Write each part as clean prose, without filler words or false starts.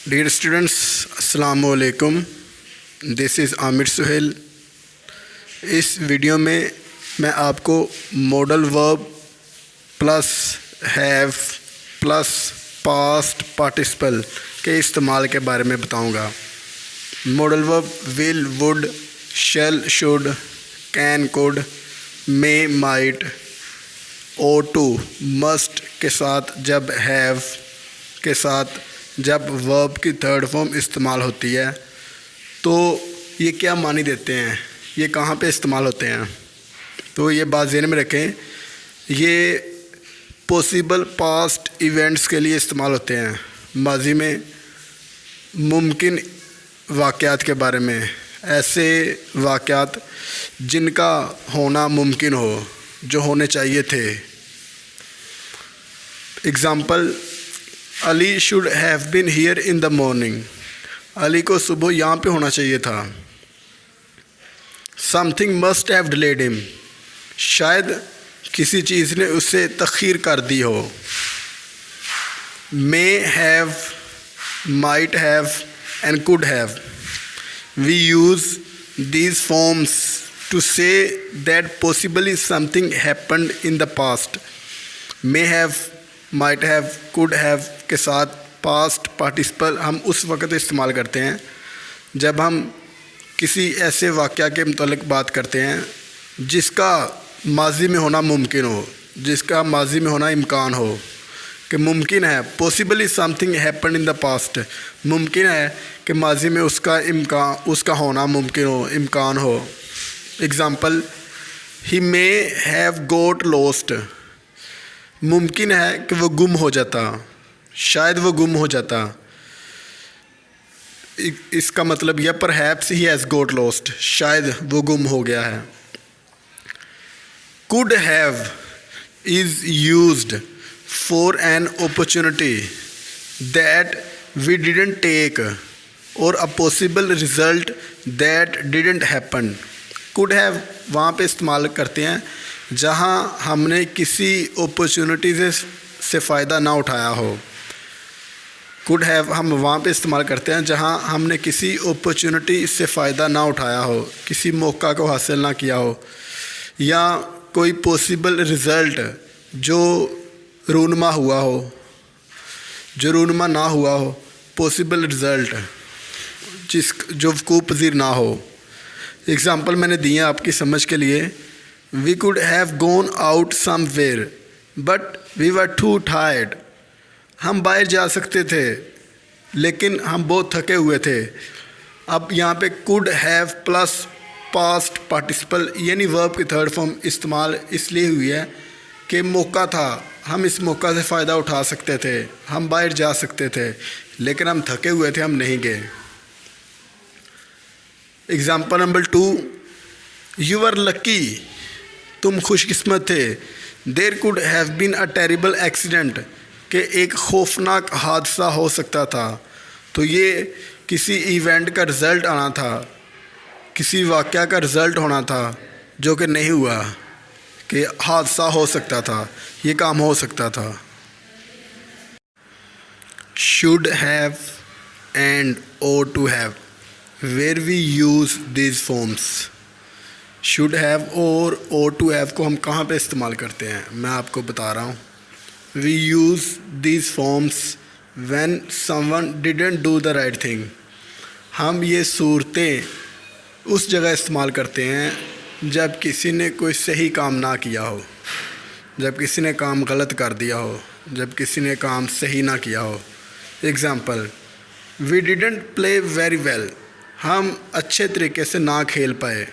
Dear students, अस्सलाम वालेकुम। This is Aamir Suhail. इस वीडियो में मैं आपको modal verb plus have plus past participle के इस्तेमाल के बारे में बताऊंगा। Modal verb will, would, shall, should, can, could, may, might, ought to, must के साथ, जब हैव के साथ जब वर्ब की थर्ड फॉर्म इस्तेमाल होती है तो ये क्या मानी देते हैं, ये कहाँ पे इस्तेमाल होते हैं। तो ये बात ज़हन में रखें, ये पॉसिबल पास्ट इवेंट्स के लिए इस्तेमाल होते हैं। माजी में मुमकिन वाक़यात के बारे में, ऐसे वाक़यात जिनका होना मुमकिन हो, जो होने चाहिए थे। Example, Ali should have been here in the morning. Ali को सुबह यहाँ पे होना चाहिए था। Something must have delayed him. शायद किसी चीज़ ने उससे तख़ीर कर दी हो। May have, might have and could have. We use these forms to say that possibly something happened in the past. May have, might have, could have के साथ past participle हम उस वक़्त इस्तेमाल करते हैं जब हम किसी ऐसे वाक़या के मुतालिक बात करते हैं जिसका माजी में होना मुमकिन हो, जिसका माजी में होना इम्कान हो। कि मुमकिन है, possibly something happened in the past, मुमकिन है कि माजी में उसका होना मुमकिन हो, इम्कान हो। Example, he may have got lost. मुमकिन है कि वो गुम हो जाता, शायद वो गुम हो जाता। इसका मतलब यह perhaps he has got lost, शायद वो गुम हो गया है। Could have is used for an opportunity that we didn't take or a possible result that didn't happen. could have वहाँ पे इस्तेमाल करते हैं जहाँ हमने किसी अपॉर्चुनिटी से फ़ायदा ना उठाया हो। could have हम वहाँ पे इस्तेमाल करते हैं जहाँ हमने किसी अपॉर्चुनिटी से फ़ायदा ना उठाया हो, किसी मौका को हासिल ना किया हो, या कोई पॉसिबल रिज़ल्ट जो रूनमा हुआ हो, जो रूनमा ना हुआ हो, पॉसिबल रिज़ल्ट जो वक़ूअ पज़ीर ना हो। एग्ज़ाम्पल मैंने दिए आपकी समझ के लिए। We could have gone out somewhere but we were too tired. हम बाहर जा सकते थे लेकिन हम बहुत थके हुए थे। अब यहाँ पे could have plus past participle यानी वर्ब की थर्ड फॉर्म इस्तेमाल इसलिए हुई है कि मौका था, हम इस मौका से फ़ायदा उठा सकते थे, हम बाहर जा सकते थे, लेकिन हम थके हुए थे, हम नहीं गए। Example number 2, you are lucky. तुम खुशकिस्मत थे। There could have been a terrible accident, कि एक खौफनाक हादसा हो सकता था। तो ये किसी इवेंट का रिज़ल्ट आना था, किसी वाक़या का रिज़ल्ट होना था जो कि नहीं हुआ, कि हादसा हो सकता था, ये काम हो सकता था। Should have and ought to have, where we use these forms. Should have और ought टू हैव को हम कहाँ पे इस्तेमाल करते हैं, मैं आपको बता रहा हूँ। We use these forms when someone didn't do the right thing. हम ये सूरतें उस जगह इस्तेमाल करते हैं जब किसी ने कोई सही काम ना किया हो, जब किसी ने काम गलत कर दिया हो, जब किसी ने काम सही ना किया हो। Example, we didn't play very well. हम अच्छे तरीके से ना खेल पाए।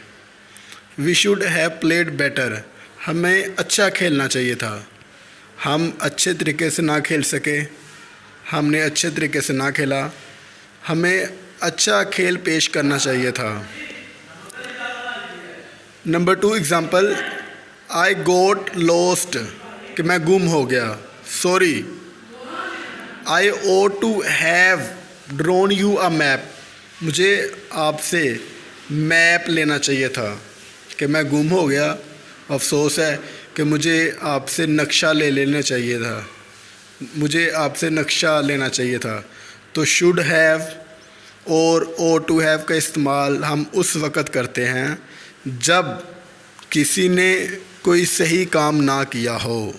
We should have played better. हमें अच्छा खेलना चाहिए था, हम अच्छे तरीके से ना खेल सके, हमने अच्छे तरीके से ना खेला, हमें अच्छा खेल पेश करना चाहिए था। Number 2 example, I got lost, कि मैं गुम हो गया। Sorry, I ought to have drawn you a map. मुझे आपसे मैप लेना चाहिए था, कि मैं गुम हो गया। अफसोस है कि मुझे आपसे नक्शा ले लेना चाहिए था, मुझे आपसे नक्शा लेना चाहिए था। तो शुड हैव और ओ टू हैव का इस्तेमाल हम उस वक़्त करते हैं जब किसी ने कोई सही काम ना किया हो।